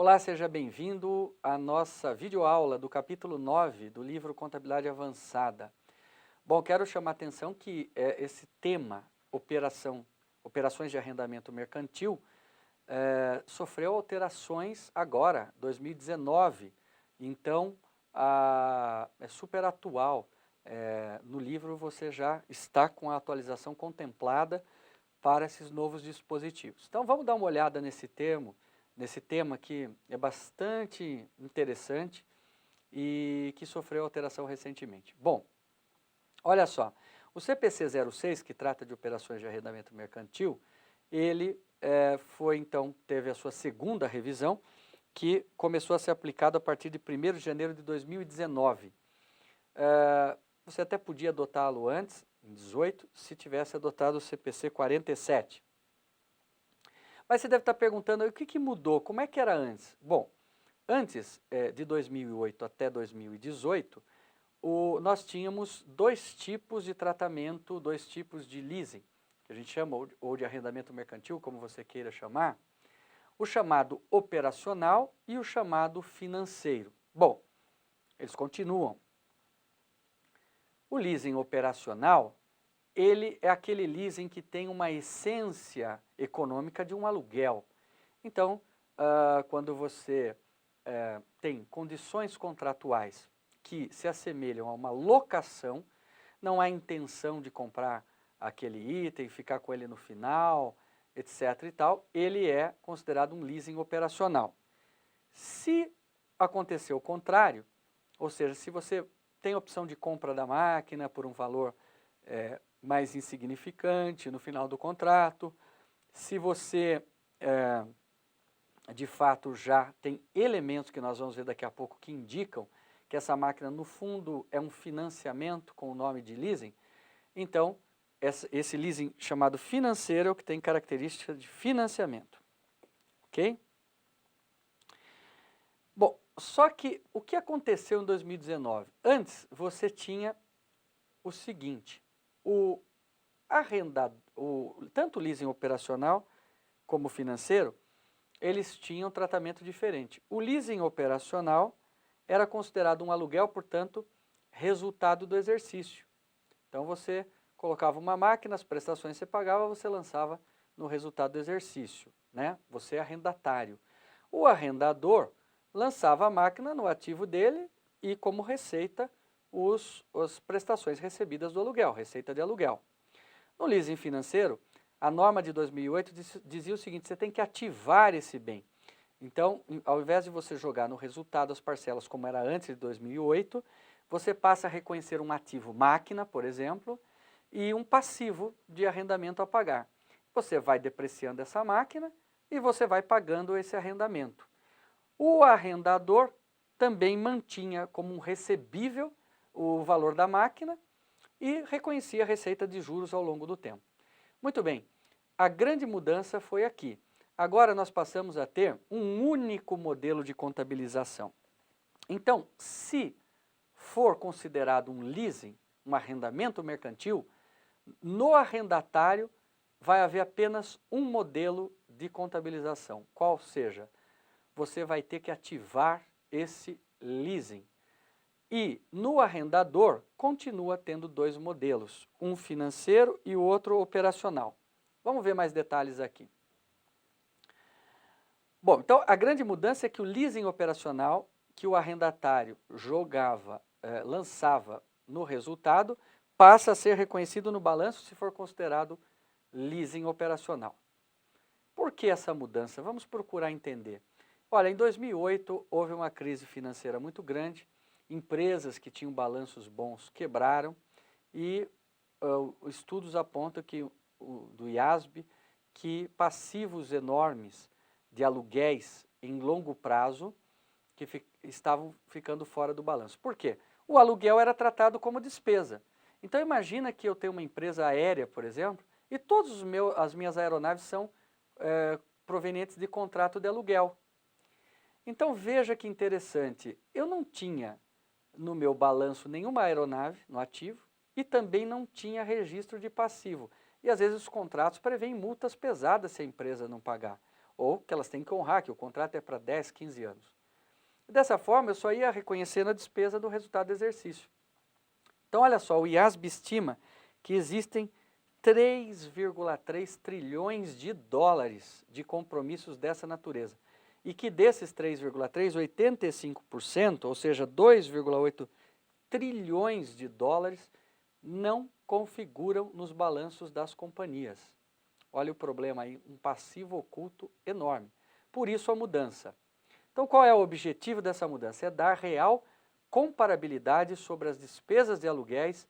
Olá, seja bem-vindo à nossa videoaula do capítulo 9 do livro Contabilidade Avançada. Bom, quero chamar a atenção que esse tema, operações de arrendamento mercantil, sofreu alterações agora, 2019, então é super atual. No livro você já está com a atualização contemplada para esses novos dispositivos. Então vamos dar uma olhada nesse tema que é bastante interessante e que sofreu alteração recentemente. Bom, olha só, o CPC 06, que trata de operações de arrendamento mercantil, ele teve a sua segunda revisão, que começou a ser aplicado a partir de 1º de janeiro de 2019. Você até podia adotá-lo antes, em 18, se tivesse adotado o CPC 47. Mas você deve estar perguntando, o que mudou? Como é que era antes? Bom, antes de 2008 até 2018, nós tínhamos dois tipos de tratamento, dois tipos de leasing, que a gente chama ou de arrendamento mercantil, como você queira chamar, o chamado operacional e o chamado financeiro. Bom, eles continuam. O leasing operacional, ele é aquele leasing que tem uma essência econômica de um aluguel. Então, quando você tem condições contratuais que se assemelham a uma locação, não há intenção de comprar aquele item, ficar com ele no final, etc. e tal, ele é considerado um leasing operacional. Se acontecer o contrário, ou seja, se você tem a opção de compra da máquina por um valor mais insignificante no final do contrato, se você de fato já tem elementos que nós vamos ver daqui a pouco que indicam que essa máquina no fundo é um financiamento com o nome de leasing, então esse leasing chamado financeiro é o que tem características de financiamento, ok? Bom, só que o que aconteceu em 2019? Antes você tinha o seguinte, tanto o leasing operacional como o financeiro, eles tinham tratamento diferente. O leasing operacional era considerado um aluguel, portanto, resultado do exercício. Então você colocava uma máquina, as prestações que você pagava, você lançava no resultado do exercício, né? Você é arrendatário. O arrendador lançava a máquina no ativo dele e como receita as prestações recebidas do aluguel, receita de aluguel. No leasing financeiro, a norma de 2008 dizia o seguinte, você tem que ativar esse bem. Então, ao invés de você jogar no resultado as parcelas como era antes de 2008, você passa a reconhecer um ativo máquina, por exemplo, e um passivo de arrendamento a pagar. Você vai depreciando essa máquina e você vai pagando esse arrendamento. O arrendador também mantinha como um recebível o valor da máquina e reconhecia a receita de juros ao longo do tempo. Muito bem, a grande mudança foi aqui. Agora nós passamos a ter um único modelo de contabilização. Então, se for considerado um leasing, um arrendamento mercantil, no arrendatário vai haver apenas um modelo de contabilização, qual seja, você vai ter que ativar esse leasing. E no arrendador continua tendo dois modelos, um financeiro e o outro operacional. Vamos ver mais detalhes aqui. Bom, então a grande mudança é que o leasing operacional que o arrendatário lançava no resultado, passa a ser reconhecido no balanço se for considerado leasing operacional. Por que essa mudança? Vamos procurar entender. Olha, em 2008 houve uma crise financeira muito grande, empresas que tinham balanços bons quebraram e estudos apontam que, do IASB, que passivos enormes de aluguéis em longo prazo que estavam ficando fora do balanço. Por quê? O aluguel era tratado como despesa. Então imagina que eu tenho uma empresa aérea, por exemplo, e todas as minhas aeronaves são provenientes de contrato de aluguel. Então veja que interessante, eu não tinha no meu balanço nenhuma aeronave no ativo e também não tinha registro de passivo. E às vezes os contratos prevêem multas pesadas se a empresa não pagar. ou que elas têm que honrar, que o contrato é para 10, 15 anos. Dessa forma, eu só ia reconhecendo a despesa do resultado do exercício. Então, olha só, o IASB estima que existem 3,3 trilhões de dólares de compromissos dessa natureza. E que desses 3,3, 85%, ou seja, 2,8 trilhões de dólares, não configuram nos balanços das companhias. Olha o problema aí, um passivo oculto enorme. Por isso a mudança. Então qual é o objetivo dessa mudança? É dar real comparabilidade sobre as despesas de aluguéis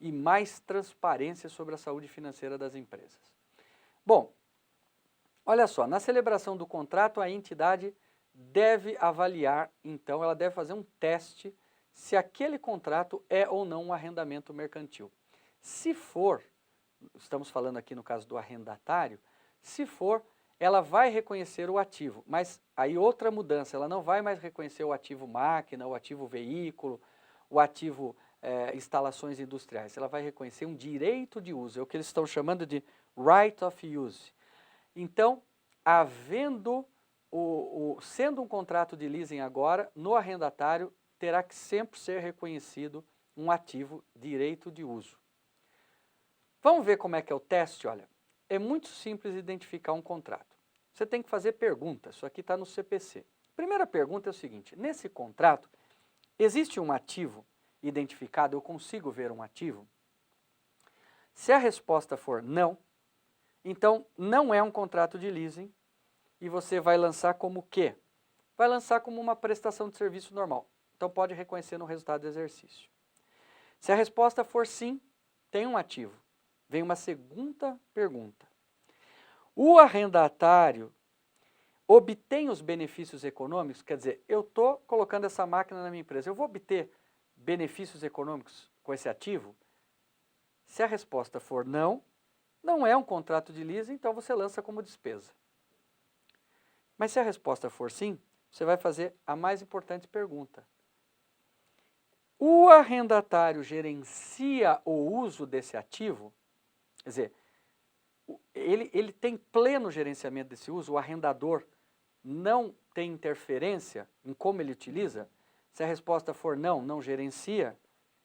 e mais transparência sobre a saúde financeira das empresas. Bom, olha só, na celebração do contrato a entidade deve avaliar, então ela deve fazer um teste se aquele contrato é ou não um arrendamento mercantil. Se for, estamos falando aqui no caso do arrendatário, se for, ela vai reconhecer o ativo, mas aí outra mudança, ela não vai mais reconhecer o ativo máquina, o ativo veículo, o ativo instalações industriais, ela vai reconhecer um direito de uso, é o que eles estão chamando de right of use. Então, sendo um contrato de leasing agora, no arrendatário terá que sempre ser reconhecido um ativo direito de uso. Vamos ver como é que é o teste, olha. É muito simples identificar um contrato. Você tem que fazer perguntas, isso aqui está no CPC. Primeira pergunta é o seguinte, nesse contrato, existe um ativo identificado, eu consigo ver um ativo? Se a resposta for não, então não é um contrato de leasing e você vai lançar como o quê? Vai lançar como uma prestação de serviço normal. Então pode reconhecer no resultado do exercício. Se a resposta for sim, tem um ativo. Vem uma segunda pergunta. O arrendatário obtém os benefícios econômicos? Quer dizer, eu estou colocando essa máquina na minha empresa, eu vou obter benefícios econômicos com esse ativo? Se a resposta for não, não é um contrato de leasing, então você lança como despesa. Mas se a resposta for sim, você vai fazer a mais importante pergunta. O arrendatário gerencia o uso desse ativo? Quer dizer, ele tem pleno gerenciamento desse uso, o arrendador não tem interferência em como ele utiliza? Se a resposta for não, não gerencia,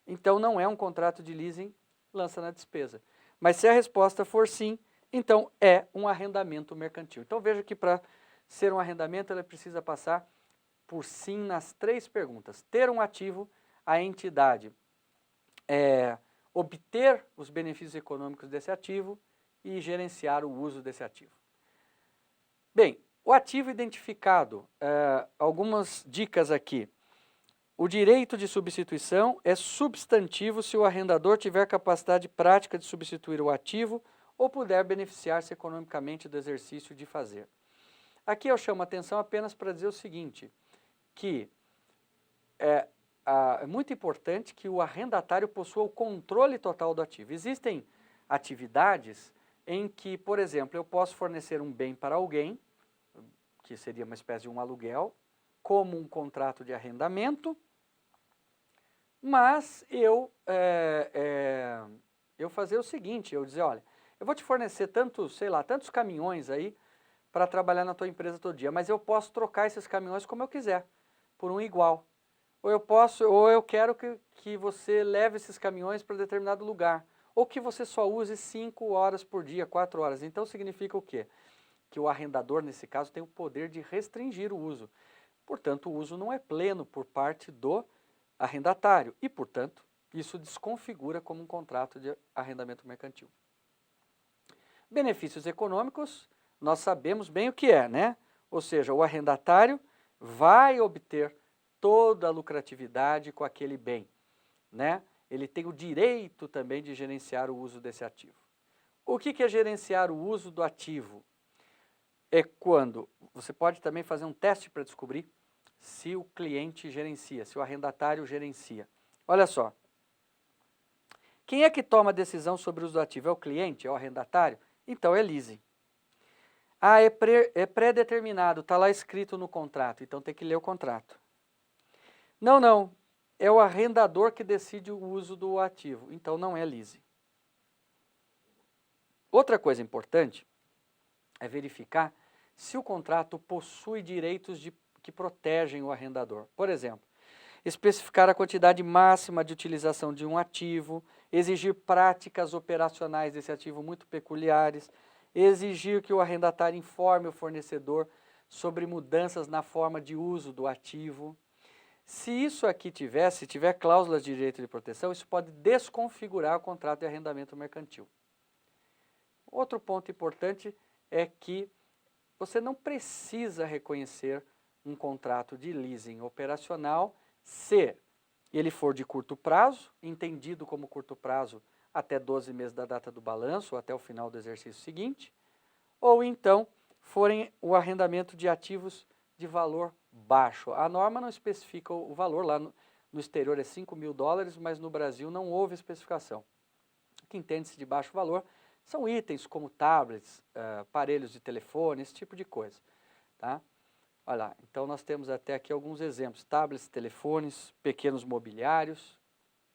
então não é um contrato de leasing, lança na despesa. Mas se a resposta for sim, então é um arrendamento mercantil. Então veja que para ser um arrendamento, ela precisa passar por sim nas três perguntas. Ter um ativo, a entidade obter os benefícios econômicos desse ativo e gerenciar o uso desse ativo. Bem, o ativo identificado, algumas dicas aqui. O direito de substituição é substantivo se o arrendador tiver capacidade prática de substituir o ativo ou puder beneficiar-se economicamente do exercício de fazer. Aqui eu chamo a atenção apenas para dizer o seguinte, que é muito importante que o arrendatário possua o controle total do ativo. Existem atividades em que, por exemplo, eu posso fornecer um bem para alguém, que seria uma espécie de um aluguel, como um contrato de arrendamento, mas eu fazer o seguinte, eu dizer, olha, eu vou te fornecer tantos caminhões aí para trabalhar na tua empresa todo dia, mas eu posso trocar esses caminhões como eu quiser, por um igual. Ou eu quero que você leve esses caminhões para determinado lugar, ou que você só use 5 horas por dia, 4 horas. Então significa o quê? Que o arrendador, nesse caso, tem o poder de restringir o uso. Portanto, o uso não é pleno por parte do arrendatário e, portanto, isso desconfigura como um contrato de arrendamento mercantil. Benefícios econômicos, nós sabemos bem o que é, né? Ou seja, o arrendatário vai obter toda a lucratividade com aquele bem, né? Ele tem o direito também de gerenciar o uso desse ativo. O que é gerenciar o uso do ativo? É quando você pode também fazer um teste para descobrir se o cliente gerencia, se o arrendatário gerencia. Olha só, quem é que toma a decisão sobre o uso do ativo? É o cliente? É o arrendatário? Então é leasing. Ah, é pré-determinado, está lá escrito no contrato, então tem que ler o contrato. Não, é o arrendador que decide o uso do ativo, então não é leasing. Outra coisa importante é verificar se o contrato possui direitos que protegem o arrendador. Por exemplo, especificar a quantidade máxima de utilização de um ativo, exigir práticas operacionais desse ativo muito peculiares, exigir que o arrendatário informe o fornecedor sobre mudanças na forma de uso do ativo. Se isso aqui tiver cláusulas de direito de proteção, isso pode desconfigurar o contrato de arrendamento mercantil. Outro ponto importante é que você não precisa reconhecer um contrato de leasing operacional se ele for de curto prazo, entendido como curto prazo até 12 meses da data do balanço, ou até o final do exercício seguinte, ou então forem o arrendamento de ativos de valor baixo. A norma não especifica o valor, lá no exterior é $5.000, mas no Brasil não houve especificação. O que entende-se de baixo valor são itens como tablets, aparelhos de telefone, esse tipo de coisa. Tá? Olha lá, então nós temos até aqui alguns exemplos, tablets, telefones, pequenos mobiliários,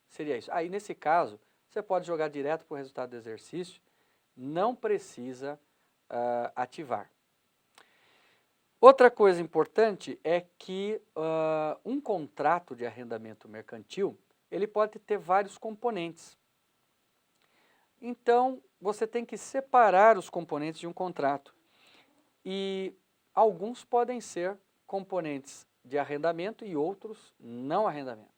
seria isso. Aí nesse caso, você pode jogar direto para o resultado do exercício, não precisa ativar. Outra coisa importante é que um contrato de arrendamento mercantil, ele pode ter vários componentes. Então, você tem que separar os componentes de um contrato. E alguns podem ser componentes de arrendamento e outros não arrendamento.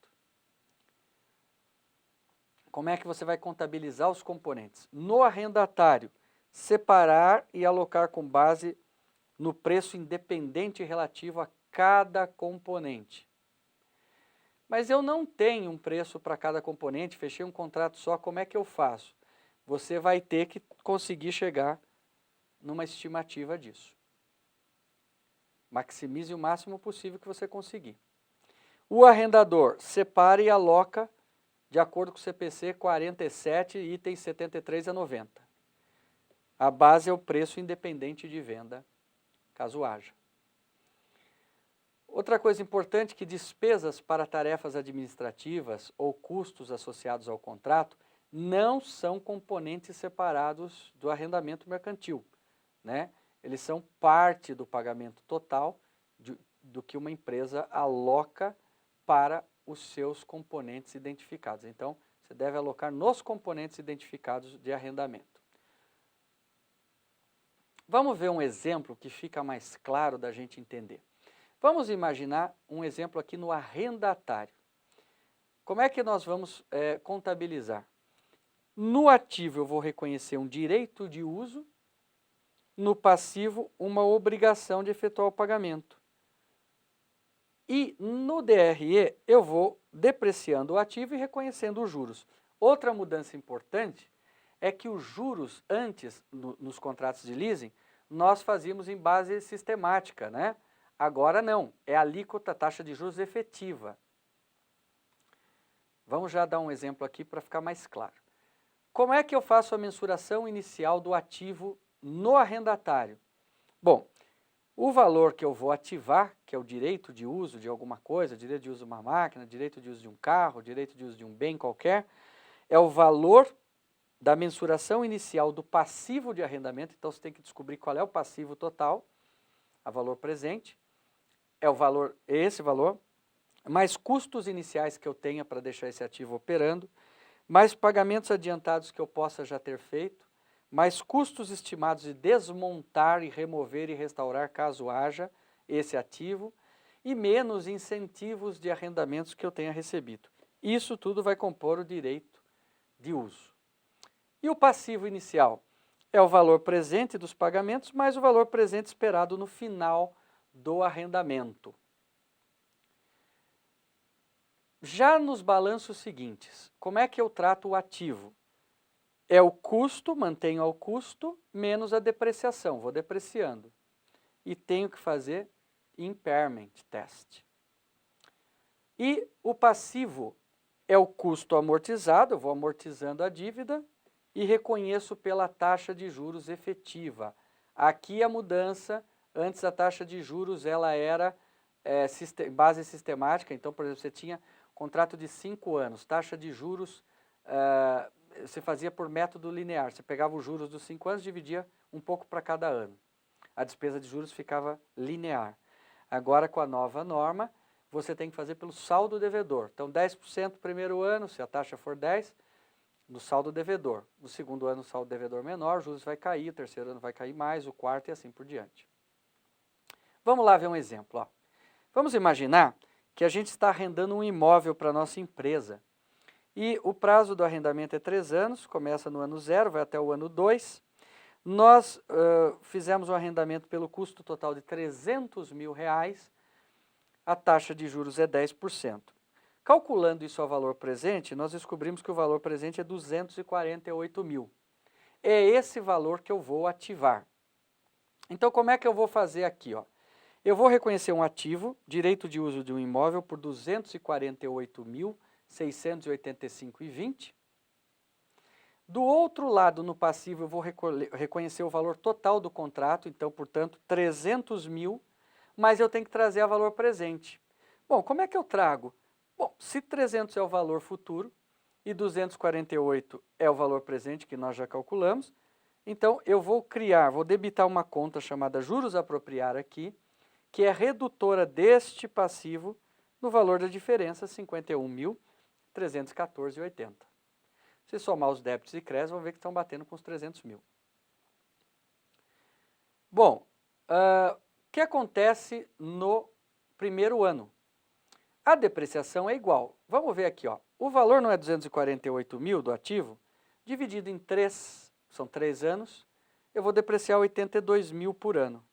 Como é que você vai contabilizar os componentes? No arrendatário, separar e alocar com base no preço independente relativo a cada componente. Mas eu não tenho um preço para cada componente, fechei um contrato só, como é que eu faço? Você vai ter que conseguir chegar numa estimativa disso. Maximize o máximo possível que você conseguir. O arrendador separa e aloca de acordo com o CPC 47, itens 73 a 90. A base é o preço independente de venda, caso haja. Outra coisa importante é que despesas para tarefas administrativas ou custos associados ao contrato não são componentes separados do arrendamento mercantil, né? Eles são parte do pagamento total do que uma empresa aloca para os seus componentes identificados. Então, você deve alocar nos componentes identificados de arrendamento. Vamos ver um exemplo que fica mais claro da gente entender. Vamos imaginar um exemplo aqui no arrendatário. Como é que nós vamos contabilizar? No ativo eu vou reconhecer um direito de uso, no passivo uma obrigação de efetuar o pagamento. E no DRE eu vou depreciando o ativo e reconhecendo os juros. Outra mudança importante é que os juros antes, nos contratos de leasing, nós fazíamos em base sistemática, né? Agora não, é a alíquota taxa de juros efetiva. Vamos já dar um exemplo aqui para ficar mais claro. Como é que eu faço a mensuração inicial do ativo no arrendatário? Bom, o valor que eu vou ativar, que é o direito de uso de alguma coisa, direito de uso de uma máquina, direito de uso de um carro, direito de uso de um bem qualquer, é o valor da mensuração inicial do passivo de arrendamento. Então você tem que descobrir qual é o passivo total, a valor presente, é o valor, esse valor, mais custos iniciais que eu tenha para deixar esse ativo operando, mais pagamentos adiantados que eu possa já ter feito, mais custos estimados de desmontar e remover e restaurar caso haja esse ativo, e menos incentivos de arrendamentos que eu tenha recebido. Isso tudo vai compor o direito de uso. E o passivo inicial? É o valor presente dos pagamentos, mais o valor presente esperado no final do arrendamento. Já nos balanços seguintes, como é que eu trato o ativo? É o custo, mantenho ao custo, menos a depreciação, vou depreciando. E tenho que fazer impairment test. E o passivo é o custo amortizado, eu vou amortizando a dívida e reconheço pela taxa de juros efetiva. Aqui a mudança, antes a taxa de juros ela era base sistemática, então, por exemplo, você tinha contrato de 5 anos, taxa de juros, você fazia por método linear, você pegava os juros dos 5 anos e dividia um pouco para cada ano. a despesa de juros ficava linear. Agora, com a nova norma, você tem que fazer pelo saldo devedor. Então, 10% no primeiro ano, se a taxa for 10%, no saldo devedor. No segundo ano, o saldo devedor menor, os juros vai cair, o terceiro ano vai cair mais, o quarto e assim por diante. Vamos lá ver um exemplo. Ó. Vamos imaginar que a gente está arrendando um imóvel para a nossa empresa. E o prazo do arrendamento é 3 anos, começa no ano 0, vai até o ano 2. Nós fizemos um arrendamento pelo custo total de R$300 mil, a taxa de juros é 10%. Calculando isso ao valor presente, nós descobrimos que o valor presente é 248 mil. É esse valor que eu vou ativar. Então, como é que eu vou fazer aqui? Ó? Eu vou reconhecer um ativo, direito de uso de um imóvel, por 248.685,20. Do outro lado, no passivo, eu vou reconhecer o valor total do contrato, então, portanto, 300 mil, mas eu tenho que trazer a valor presente. Bom, como é que eu trago? Bom, se 300 é o valor futuro e 248 é o valor presente, que nós já calculamos, então eu vou debitar uma conta chamada juros a apropriar aqui, que é redutora deste passivo no valor da diferença, 51.314,80. Se somar os débitos e créditos, vão ver que estão batendo com os 300 mil. Bom, o que acontece no primeiro ano? A depreciação é igual. Vamos ver aqui, ó. O valor não é 248 mil do ativo, dividido em 3, são 3 anos, eu vou depreciar 82 mil por ano.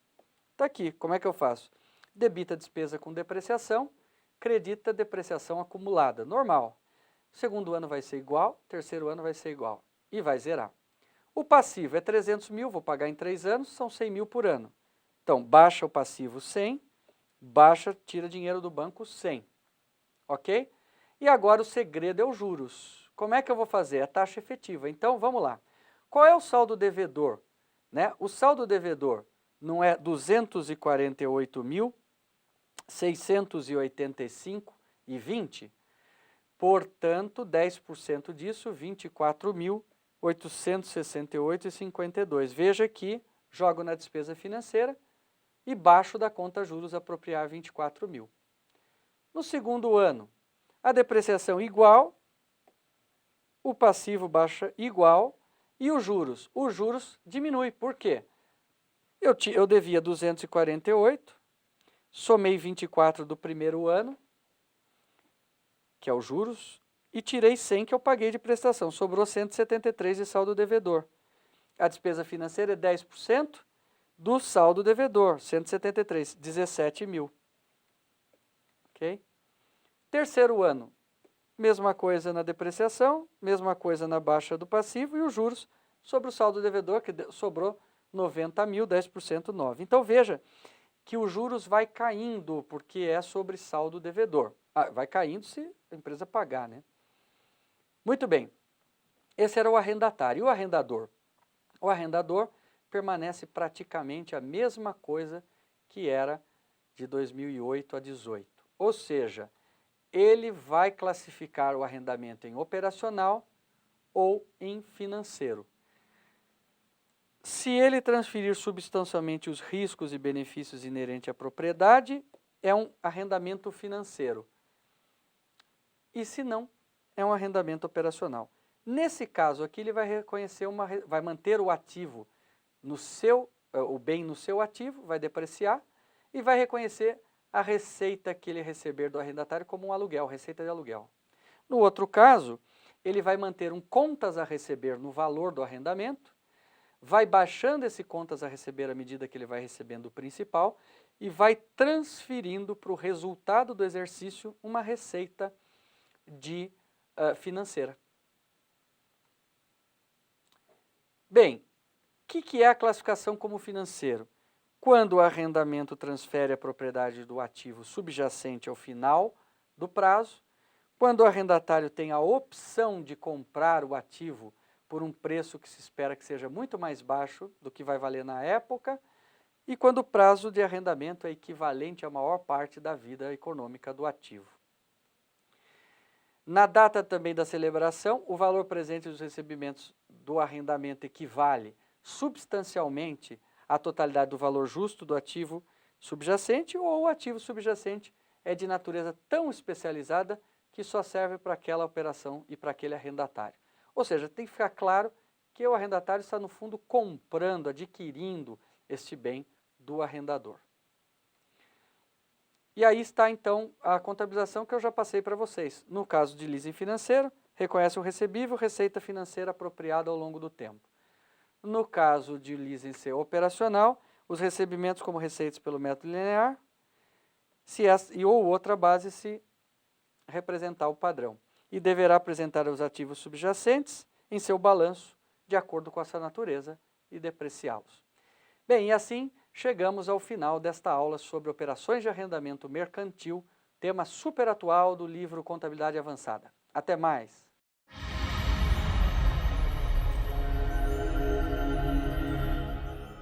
Está aqui, como é que eu faço? Debita a despesa com depreciação, credita a depreciação acumulada, normal. Segundo ano vai ser igual, terceiro ano vai ser igual e vai zerar. O passivo é 300 mil, vou pagar em 3 anos, são 100 mil por ano. Então, baixa o passivo 100, tira dinheiro do banco 100. Ok? E agora o segredo é os juros. Como é que eu vou fazer? A taxa efetiva. Então, vamos lá. Qual é o saldo devedor? Né? O saldo devedor não é 248.685,20? Portanto, 10% disso, 24.868,52. Veja que jogo na despesa financeira e baixo da conta juros apropriar 24 mil. No segundo ano, a depreciação igual, o passivo baixa igual e os juros diminui. Por quê? Eu devia 248, somei 24 do primeiro ano, que é os juros, e tirei 100 que eu paguei de prestação. Sobrou 173 de saldo devedor. A despesa financeira é 10% do saldo devedor, 173, 17 mil. Ok? Terceiro ano, mesma coisa na depreciação, mesma coisa na baixa do passivo e os juros sobre o saldo devedor, que sobrou 90 mil, 10%, 9. Então, veja que os juros vai caindo, porque é sobre saldo devedor. Vai caindo se a empresa pagar, né? Muito bem. Esse era o arrendatário. E o arrendador? O arrendador permanece praticamente a mesma coisa que era de 2008 a 2018. Ou seja, ele vai classificar o arrendamento em operacional ou em financeiro. Se ele transferir substancialmente os riscos e benefícios inerentes à propriedade, é um arrendamento financeiro. E se não, é um arrendamento operacional. Nesse caso aqui, ele vai reconhecer vai manter o ativo o bem no seu ativo, vai depreciar e vai reconhecer a receita que ele receber do arrendatário como um aluguel, receita de aluguel. No outro caso, ele vai manter um contas a receber no valor do arrendamento, vai baixando esse contas a receber à medida que ele vai recebendo o principal e vai transferindo para o resultado do exercício uma receita financeira. Bem, o que é a classificação como financeiro? Quando o arrendamento transfere a propriedade do ativo subjacente ao final do prazo, quando o arrendatário tem a opção de comprar o ativo por um preço que se espera que seja muito mais baixo do que vai valer na época, e quando o prazo de arrendamento é equivalente à maior parte da vida econômica do ativo. Na data também da celebração, o valor presente dos recebimentos do arrendamento equivale substancialmente a totalidade do valor justo do ativo subjacente, ou o ativo subjacente é de natureza tão especializada que só serve para aquela operação e para aquele arrendatário. Ou seja, tem que ficar claro que o arrendatário está, no fundo, comprando, adquirindo este bem do arrendador. E aí está, então, a contabilização que eu já passei para vocês. No caso de leasing financeiro, reconhece o recebível, receita financeira apropriada ao longo do tempo. No caso de leasing ser operacional, os recebimentos como receitas pelo método linear, ou outra base se representar o padrão. E deverá apresentar os ativos subjacentes em seu balanço, de acordo com a sua natureza, e depreciá-los. Bem, e assim chegamos ao final desta aula sobre operações de arrendamento mercantil, tema super atual do livro Contabilidade Avançada. Até mais!